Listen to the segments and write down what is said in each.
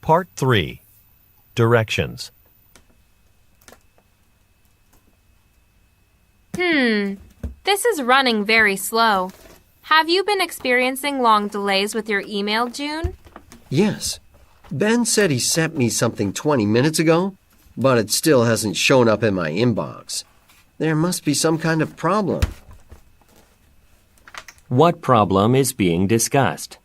Part 3. Directions. This is running very slow. Have you been experiencing long delays with your email, June? Yes. Ben said he sent me something 20 minutes ago, but it still hasn't shown up in my inbox. There must be some kind of problem. What problem is being discussed?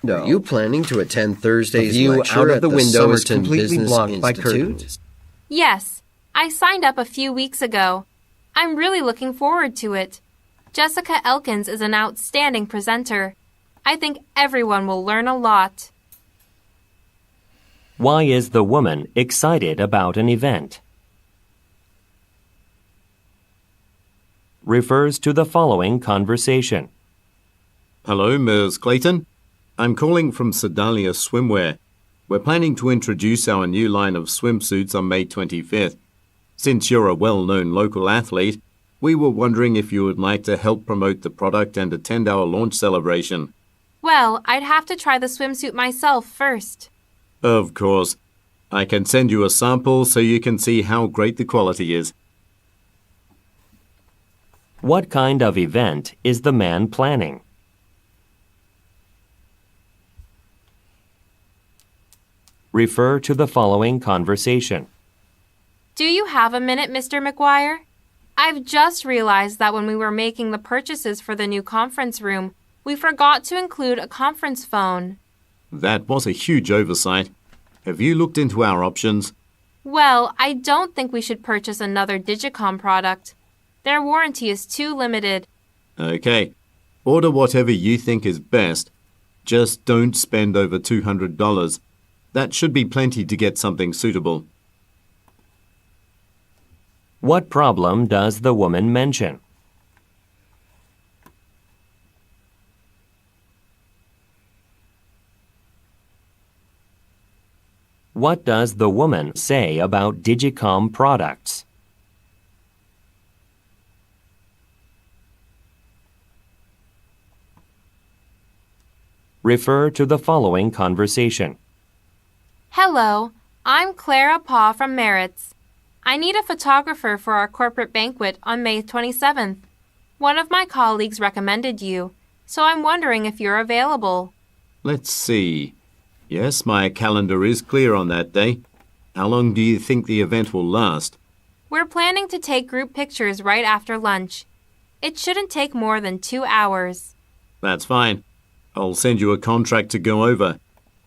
Are you planning to attend Thursday's lecture out of the window is completely blocked by curtains? Yes, I signed up a few weeks ago. I'm really looking forward to it. Jessica Elkins is an outstanding presenter. I think everyone will learn a lot. Why is the woman excited about an event? Refers to the following conversation. Hello, Ms. Clayton. I'm calling from Sedalia Swimwear. We're planning to introduce our new line of swimsuits on May 25th. Since you're a well-known local athlete, we were wondering if you would like to help promote the product and attend our launch celebration. Well, I'd have to try the swimsuit myself first. Of course. I can send you a sample so you can see how great the quality is. What kind of event is the man planning? Refer to the following conversation. Do you have a minute, Mr. McGuire? I've just realized that when we were making the purchases for the new conference room, we forgot to include a conference phone. That was a huge oversight. Have you looked into our options? Well, I don't think we should purchase another Digicom product. Their warranty is too limited. Okay. Order whatever you think is best. Just don't spend over $200. That should be plenty to get something suitable. What problem does the woman mention? What does the woman say about Digicom products? Refer to the following conversation. Hello, I'm Clara Paw from Merritt's. I need a photographer for our corporate banquet on May 27th. One of my colleagues recommended you, so I'm wondering if you're available. Let's see. Yes, my calendar is clear on that day. How long do you think the event will last? We're planning to take group pictures right after lunch. It shouldn't take more than 2 hours. That's fine. I'll send you a contract to go over.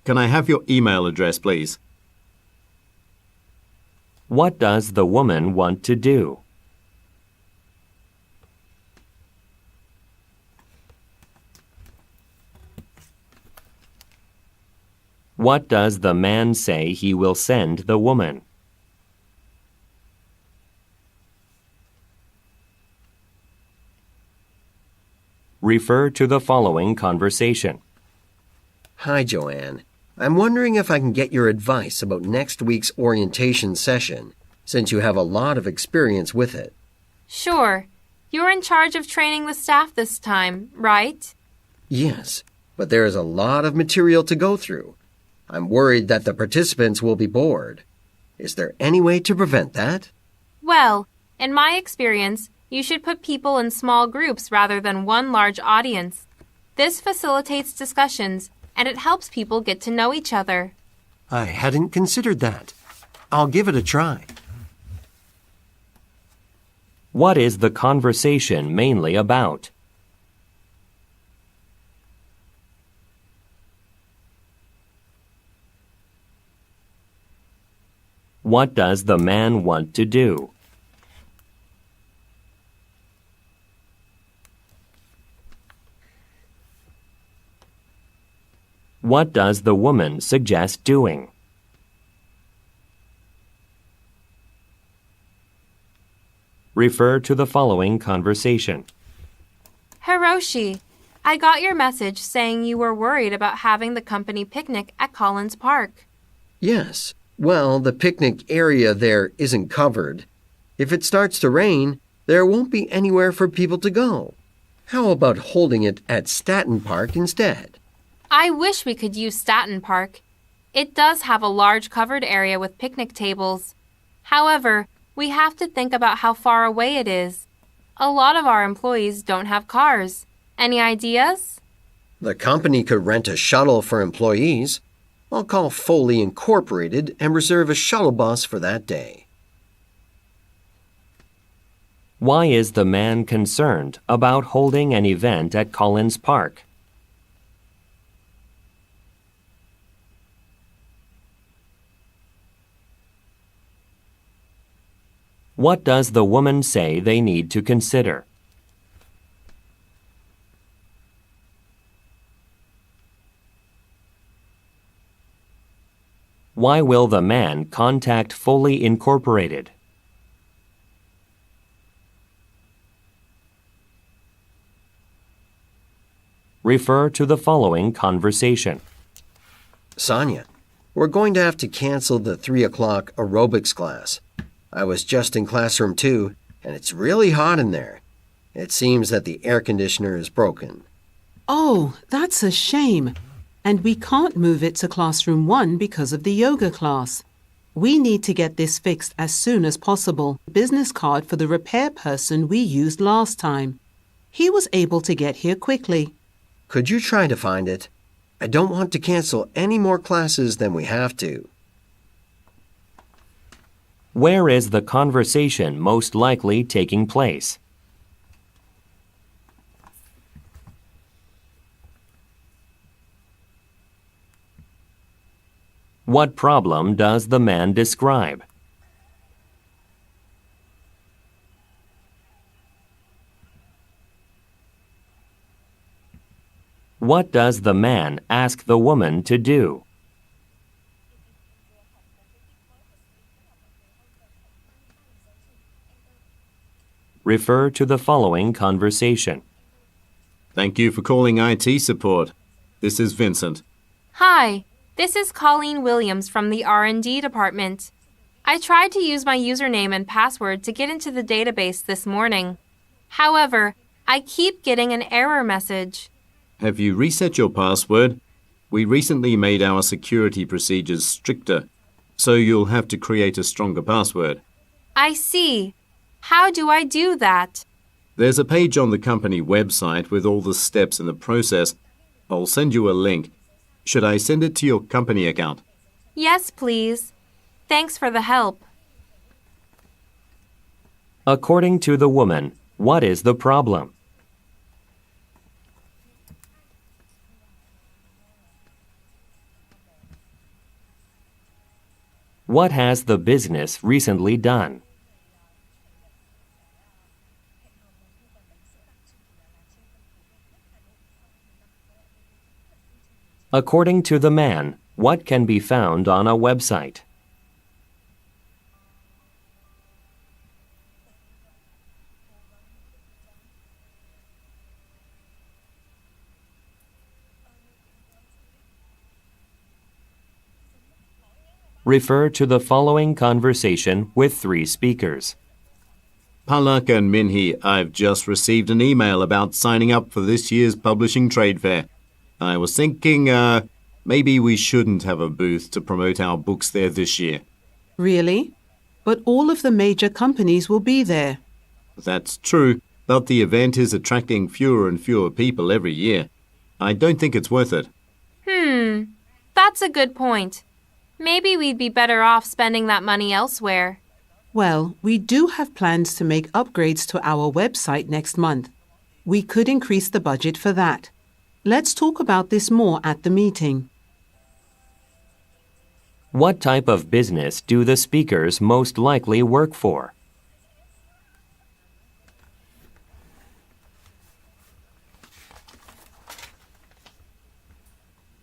Can I have your email address, please? What does the woman want to do? What does the man say he will send the woman? Refer to the following conversation. Hi, Joanne. I'm wondering if I can get your advice about next week's orientation session, since you have a lot of experience with it. Sure. You're in charge of training the staff this time, right? Yes, but there is a lot of material to go through. I'm worried that the participants will be bored. Is there any way to prevent that? Well, in my experience, you should put people in small groups rather than one large audience. This facilitates discussions, and it helps people get to know each other. I hadn't considered that. I'll give it a try. What is the conversation mainly about? What does the man want to do? What does the woman suggest doing? Refer to the following conversation. Hiroshi, I got your message saying you were worried about having the company picnic at Collins Park. Yes. Well, the picnic area there isn't covered. If it starts to rain, there won't be anywhere for people to go. How about holding it at Staten Park instead? I wish we could use Staten Park. It does have a large covered area with picnic tables. However, we have to think about how far away it is. A lot of our employees don't have cars. Any ideas? The company could rent a shuttle for employees. I'll call Foley Incorporated and reserve a shuttle bus for that day. Why is the man concerned about holding an event at Collins Park? What does the woman say they need to consider? Why will the man contact Foley Incorporated? Refer to the following conversation. Sonia, we're going to have to cancel the 3 o'clock aerobics class. I was just in classroom 2, and it's really hot in there. It seems that the air conditioner is broken. Oh, that's a shame. And we can't move it to classroom 1 because of the yoga class. We need to get this fixed as soon as possible. Business card for the repair person we used last time. He was able to get here quickly. Could you try to find it? I don't want to cancel any more classes than we have to. Where is the conversation most likely taking place? What problem does the man describe? What does the man ask the woman to do? Refer to the following conversation. Thank you for calling IT support. This is Vincent. Hi, this is Colleen Williams from the R&D department. I tried to use my username and password to get into the database this morning. However, I keep getting an error message. Have you reset your password? We recently made our security procedures stricter, so you'll have to create a stronger password. I see. How do I do that? There's a page on the company website with all the steps in the process. I'll send you a link. Should I send it to your company account? Yes, please. Thanks for the help. According to the woman, what is the problem? What has the business recently done? According to the man, what can be found on a website? Refer to the following conversation with 3 speakers. Palak and Minhee, I've just received an email about signing up for this year's publishing trade fair. I was thinking, maybe we shouldn't have a booth to promote our books there this year. Really? But all of the major companies will be there. That's true, but the event is attracting fewer and fewer people every year. I don't think it's worth it. That's a good point. Maybe we'd be better off spending that money elsewhere. Well, we do have plans to make upgrades to our website next month. We could increase the budget for that. Let's talk about this more at the meeting. What type of business do the speakers most likely work for?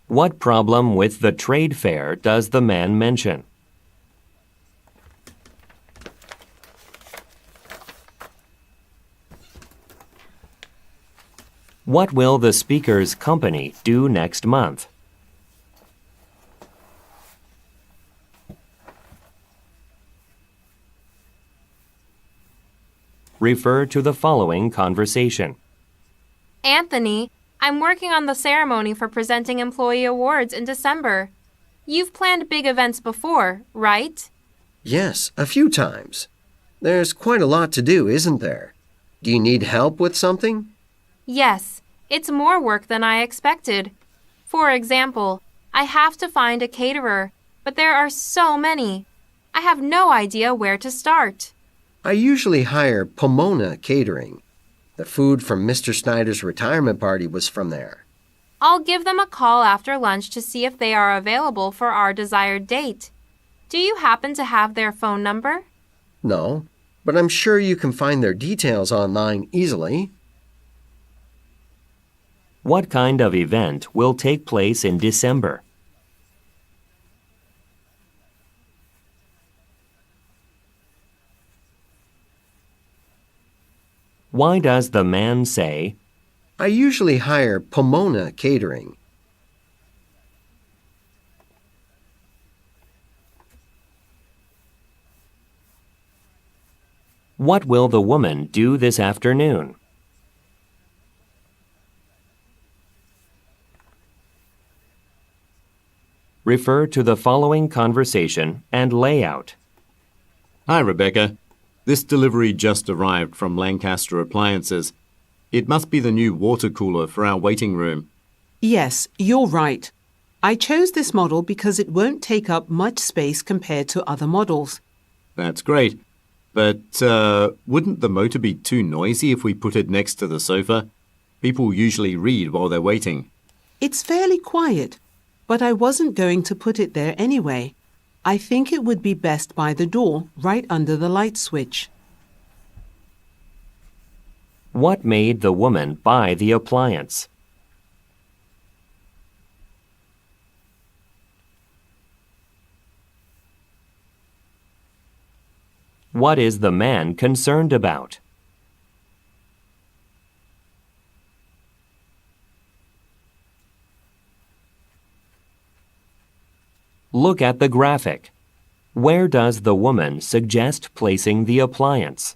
What problem with the trade fair does the man mention? What will the speaker's company do next month? Refer to the following conversation. Anthony, I'm working on the ceremony for presenting employee awards in December. You've planned big events before, right? Yes, a few times. There's quite a lot to do, isn't there? Do you need help with something? Yes, it's more work than I expected. For example, I have to find a caterer, but there are so many. I have no idea where to start. I usually hire Pomona Catering. The food from Mr. Snyder's retirement party was from there. I'll give them a call after lunch to see if they are available for our desired date. Do you happen to have their phone number? No, but I'm sure you can find their details online easily. What kind of event will take place in December? Why does the man say, I usually hire Pomona Catering. what will the woman do this afternoon? Refer to the following conversation and layout. Hi, Rebecca. This delivery just arrived from Lancaster Appliances. It must be the new water cooler for our waiting room. Yes, you're right. I chose this model because it won't take up much space compared to other models. That's great. But wouldn't the motor be too noisy if we put it next to the sofa? People usually read while they're waiting. It's fairly quiet, but I wasn't going to put it there anyway. I think it would be best by the door, right under the light switch. What made the woman buy the appliance? What is the man concerned about? Look at the graphic. Where does the woman suggest placing the appliance?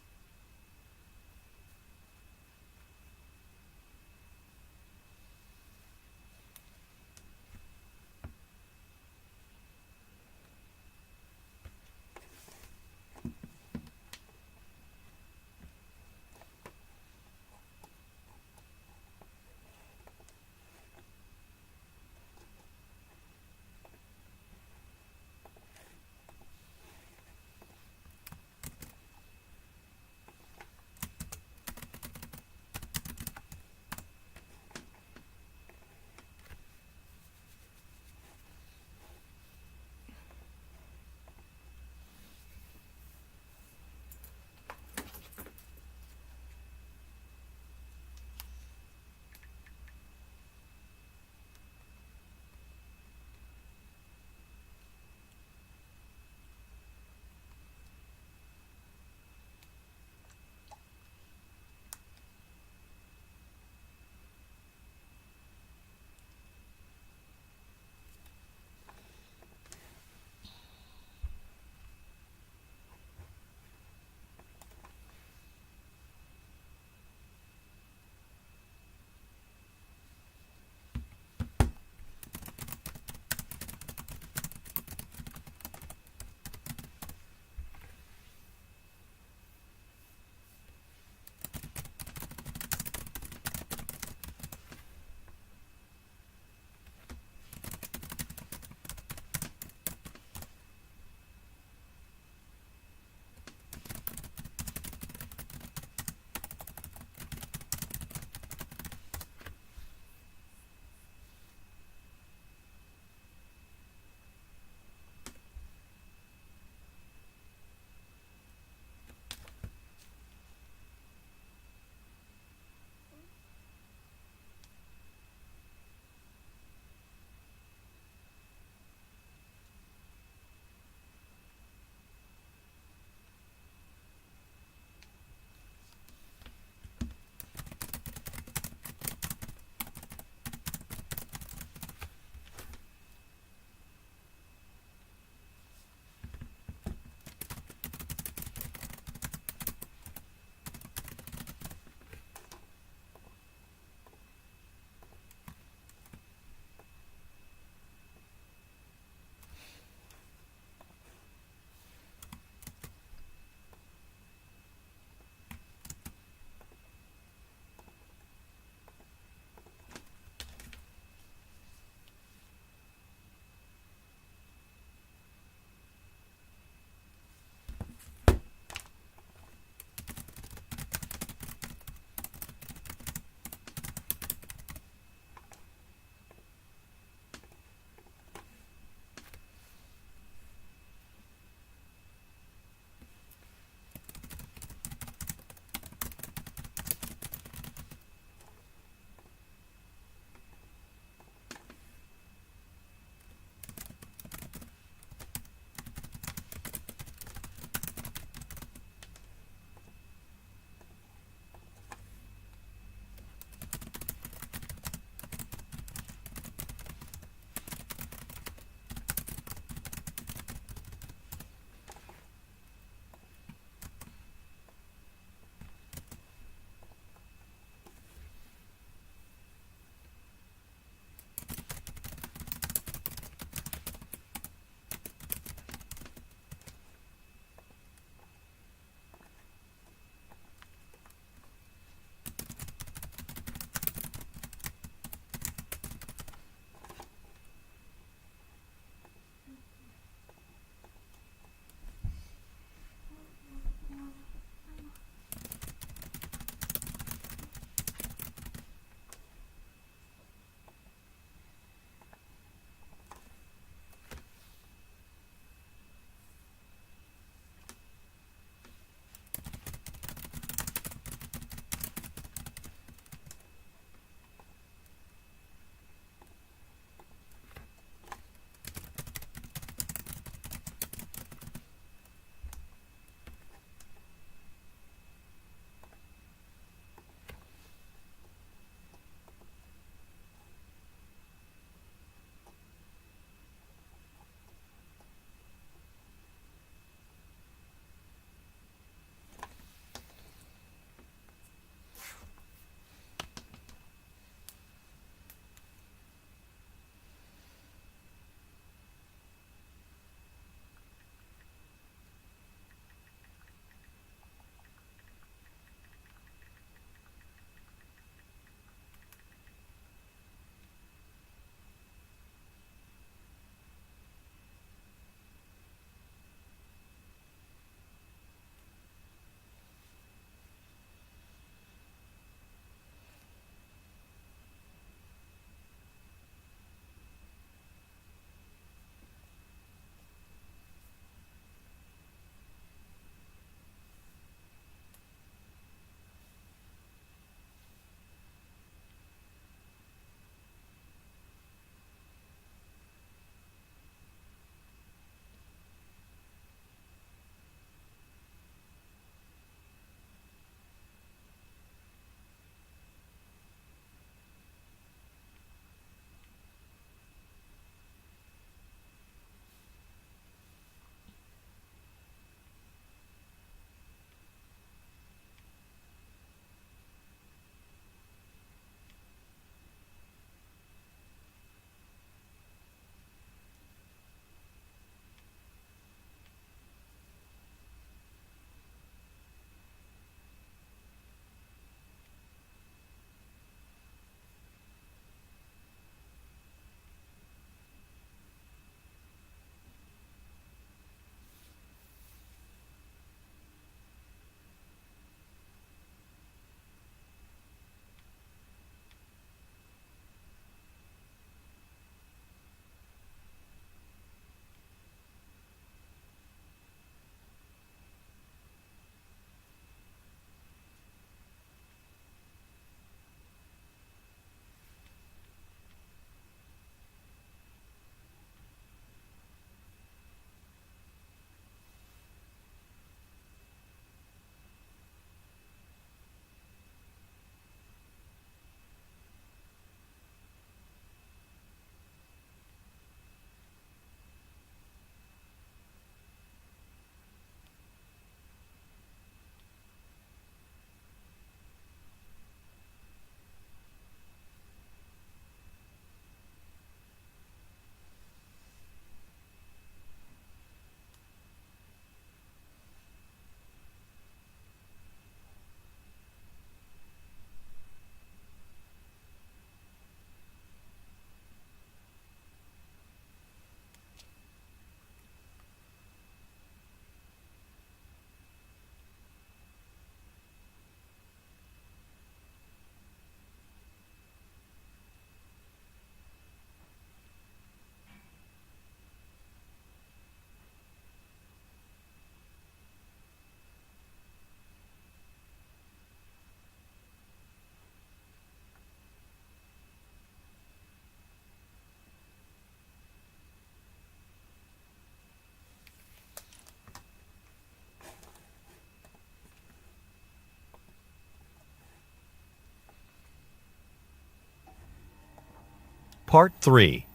Part 3.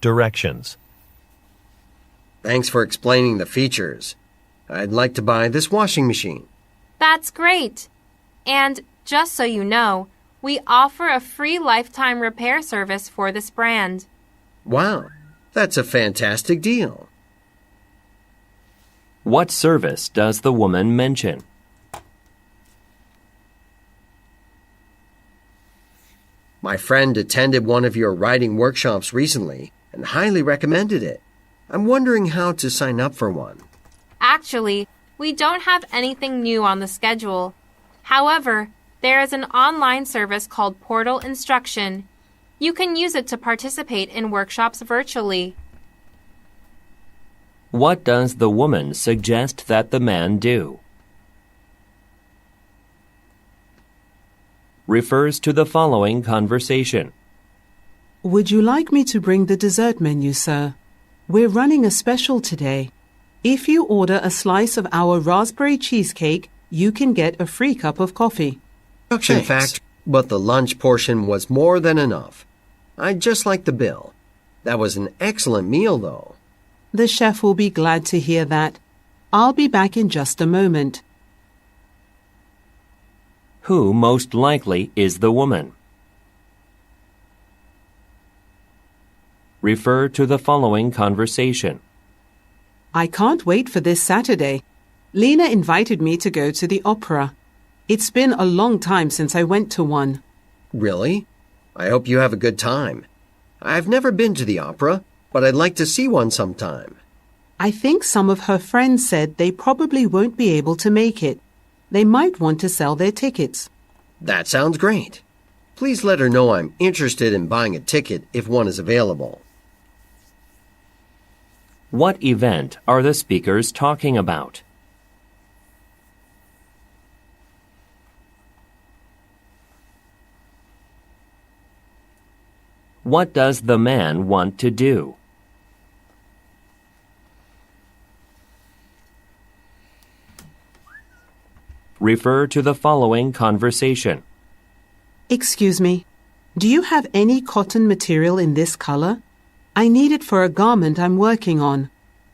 Directions. Thanks for explaining the features. I'd like to buy this washing machine. That's great. And just so you know, we offer a free lifetime repair service for this brand. Wow, that's a fantastic deal. What service does the woman mention? My friend attended one of your writing workshops recently and highly recommended it. I'm wondering how to sign up for one. Actually, we don't have anything new on the schedule. However, there is an online service called Portal Instruction. You can use it to participate in workshops virtually. What does the woman suggest that the man do? Refers to the following conversation. Would you like me to bring the dessert menu, sir? We're running a special today. If you order a slice of our raspberry cheesecake, you can get a free cup of coffee. In fact, but the lunch portion was more than enough. I'd just like the bill. That was an excellent meal, though. The chef will be glad to hear that. I'll be back in just a moment. Who most likely is the woman? Refer to the following conversation. I can't wait for this Saturday. Lena invited me to go to the opera. It's been a long time since I went to one. Really? I hope you have a good time. I've never been to the opera, but I'd like to see one sometime. I think some of her friends said they probably won't be able to make it. They might want to sell their tickets. That sounds great. Please let her know I'm interested in buying a ticket if one is available. What event are the speakers talking about? What does the man want to do? Refer to the following conversation. Excuse me, do you have any cotton material in this color? I need it for a garment I'm working on.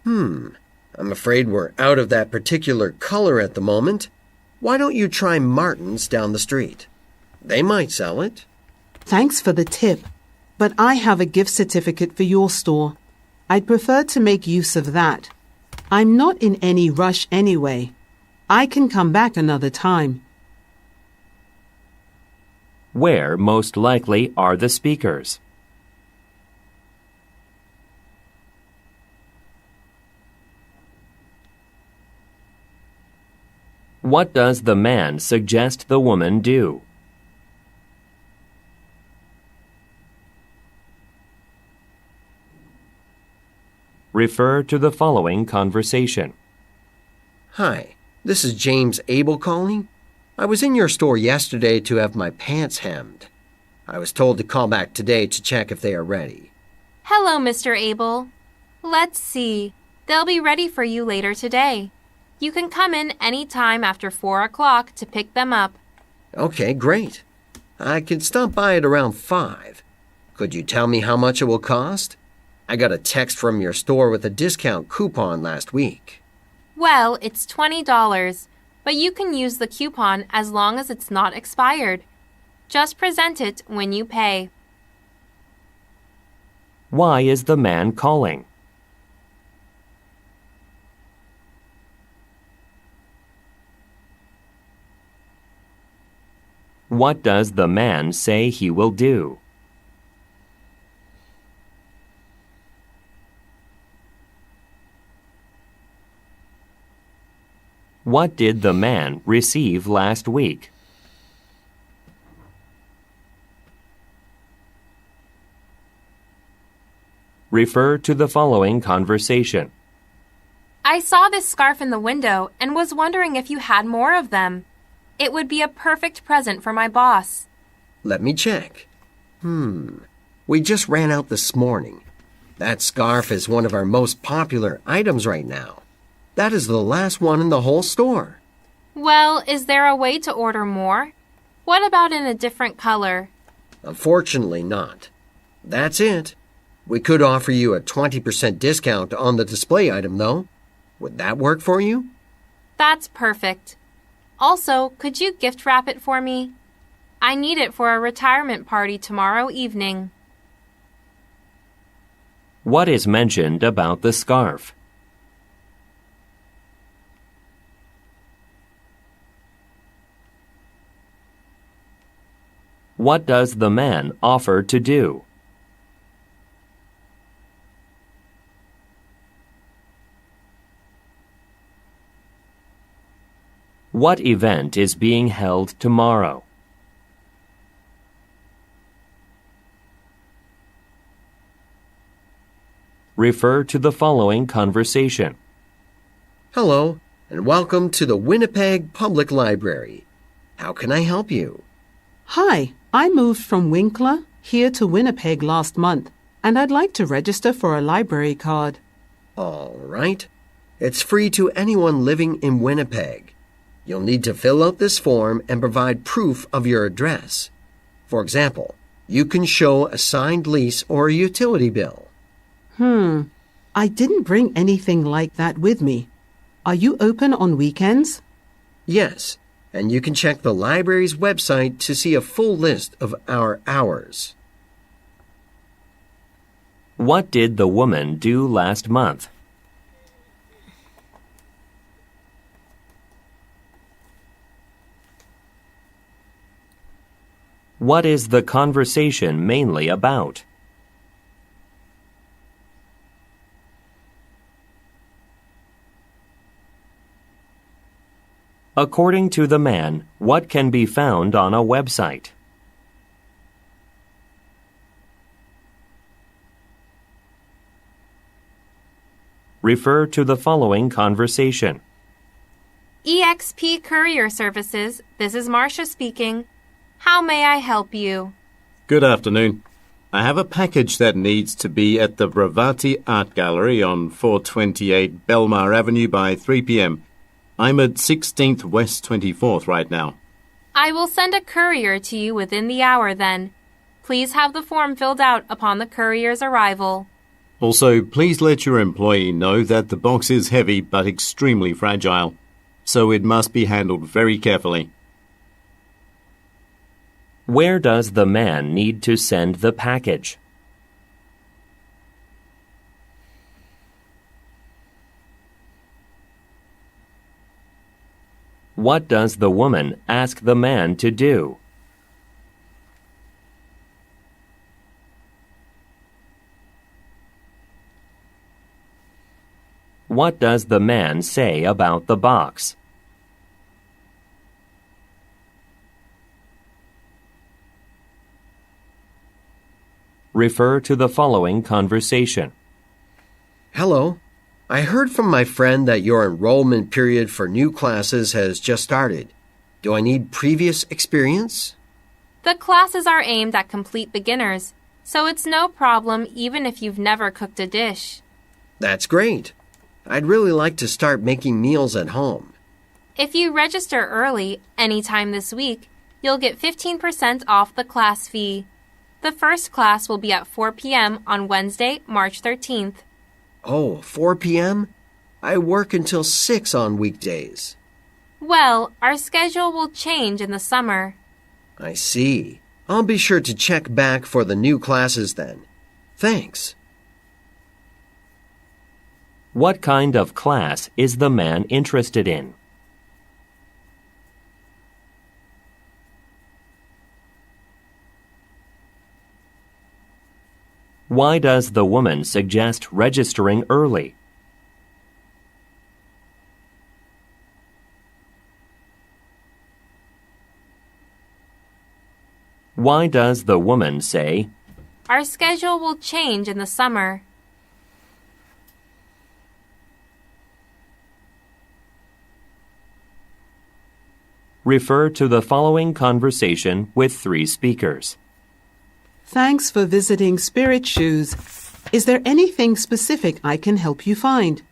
I'm afraid we're out of that particular color at the moment. Why don't you try Martin's down the street? They might sell it. Thanks for the tip, but I have a gift certificate for your store. I'd prefer to make use of that. I'm not in any rush anyway. I can come back another time. Where most likely are the speakers? What does the man suggest the woman do? Refer to the following conversation. Hi, this is James Abel calling. I was in your store yesterday to have my pants hemmed. I was told to call back today to check if they are ready. Hello, Mr. Abel. Let's see. They'll be ready for you later today. You can come in any time after 4 o'clock to pick them up. Okay, great. I could stop by at around 5. Could you tell me how much it will cost? I got a text from your store with a discount coupon last week. Well, it's $20, but you can use the coupon as long as it's not expired. Just present it when you pay. Why is the man calling? What does the man say he will do? What did the man receive last week? Refer to the following conversation. I saw this scarf in the window and was wondering if you had more of them. It would be a perfect present for my boss. Let me check. We just ran out this morning. That scarf is one of our most popular items right now. That is the last one in the whole store. Well, is there a way to order more? What about in a different color? Unfortunately not. That's it. We could offer you a 20% discount on the display item, though. Would that work for you? That's perfect. Also, could you gift wrap it for me? I need it for a retirement party tomorrow evening. What is mentioned about the scarf? What does the man offer to do? What event is being held tomorrow? Refer to the following conversation. Hello, and welcome to the Winnipeg Public Library. How can I help you? Hi, I moved from Winkler here to Winnipeg last month, and I'd like to register for a library card. All right. It's free to anyone living in Winnipeg. You'll need to fill out this form and provide proof of your address. For example, you can show a signed lease or a utility bill. I didn't bring anything like that with me. Are you open on weekends? Yes, and you can check the library's website to see a full list of our hours. What did the woman do last month? What is the conversation mainly about? According to the man, what can be found on a website? Refer to the following conversation. eXp Courier Services, this is Marcia speaking. How may I help you? Good afternoon. I have a package that needs to be at the Bravati Art Gallery on 428 Belmar Avenue by 3 p.m. I'm at 16th West 24th right now. I will send a courier to you within the hour then. Please have the form filled out upon the courier's arrival. Also, please let your employee know that the box is heavy but extremely fragile, so it must be handled very carefully. Where does the man need to send the package? What does the woman ask the man to do? What does the man say about the box? Refer to the following conversation. Hello. I heard from my friend that your enrollment period for new classes has just started. Do I need previous experience? The classes are aimed at complete beginners, so it's no problem even if you've never cooked a dish. That's great. I'd really like to start making meals at home. If you register early, anytime this week, you'll get 15% off the class fee. The first class will be at 4 p.m. on Wednesday, March 13th. Oh, 4 p.m.? I work until 6 on weekdays. Well, our schedule will change in the summer. I see. I'll be sure to check back for the new classes then. Thanks. What kind of class is the man interested in? Why does the woman suggest registering early? Why does the woman say, Our schedule will change in the summer? Refer to the following conversation with 3 speakers. Thanks for visiting Spirit Shoes. Is there anything specific I can help you find?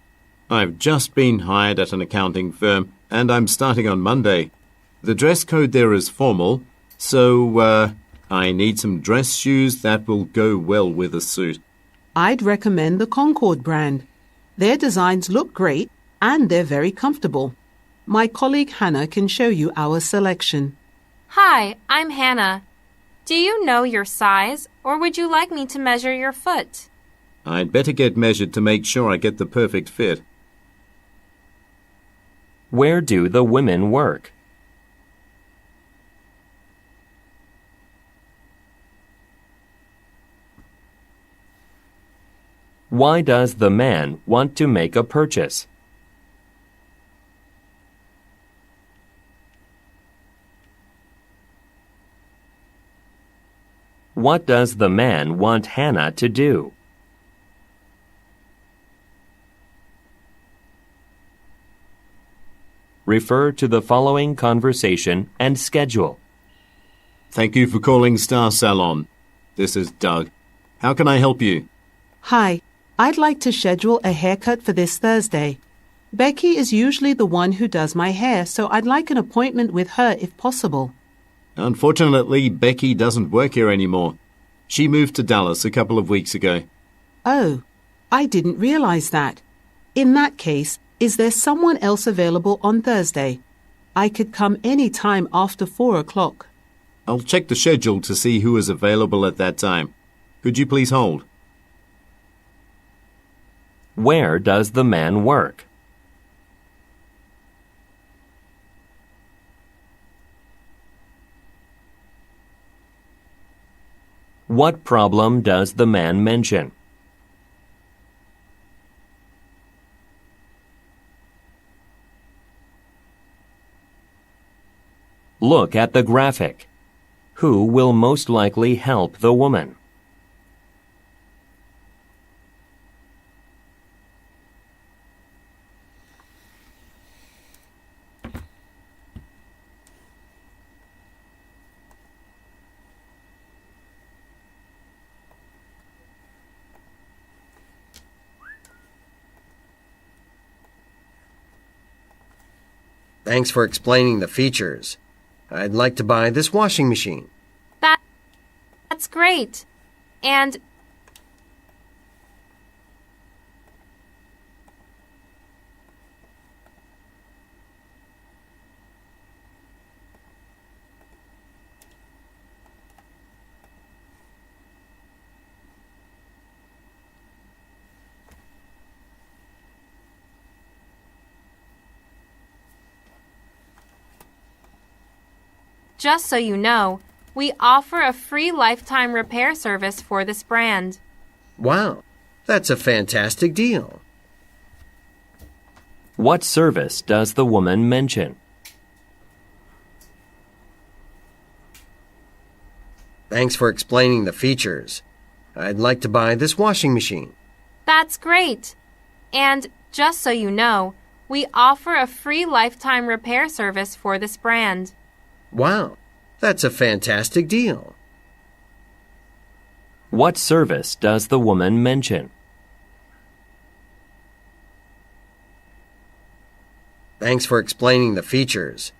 I've just been hired at an accounting firm, and I'm starting on Monday. The dress code there is formal, so I need some dress shoes that will go well with a suit. I'd recommend the Concord brand. Their designs look great and they're very comfortable. My colleague Hannah can show you our selection. Hi, I'm Hannah. Do you know your size, or would you like me to measure your foot? I'd better get measured to make sure I get the perfect fit. Where do the women work? Why does the man want to make a purchase? What does the man want Hannah to do? Refer to the following conversation and schedule. Thank you for calling Star Salon. This is Doug. How can I help you? Hi, I'd like to schedule a haircut for this Thursday. Becky is usually the one who does my hair, so I'd like an appointment with her if possible. Unfortunately, Becky doesn't work here anymore. She moved to Dallas a couple of weeks ago. Oh, I didn't realize that. In that case, is there someone else available on Thursday? I could come any time after 4 o'clock. I'll check the schedule to see who is available at that time. Could you please hold? Where does the man work? What problem does the man mention? Look at the graphic. Who will most likely help the woman? Thanks for explaining the features. I'd like to buy this washing machine. That's great. And just so you know, we offer a free lifetime repair service for this brand. Wow, that's a fantastic deal. What service does the woman mention? Thanks for explaining the features. I'd like to buy this washing machine. That's great. And just so you know, we offer a free lifetime repair service for this brand. Wow, that's a fantastic deal. What service does the woman mention? Thanks for explaining the features.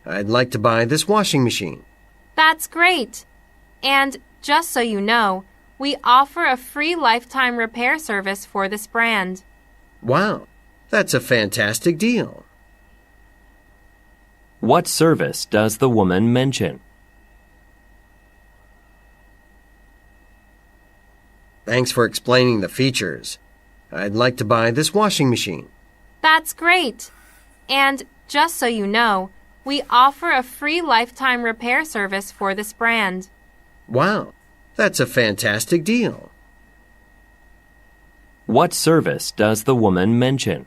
I'd like to buy this washing machine. That's great. And just so you know, we offer a free lifetime repair service for this brand. Wow, that's a fantastic deal. What service does the woman mention? Thanks for explaining the features. I'd like to buy this washing machine. That's great. And just so you know, we offer a free lifetime repair service for this brand. Wow, that's a fantastic deal. What service does the woman mention?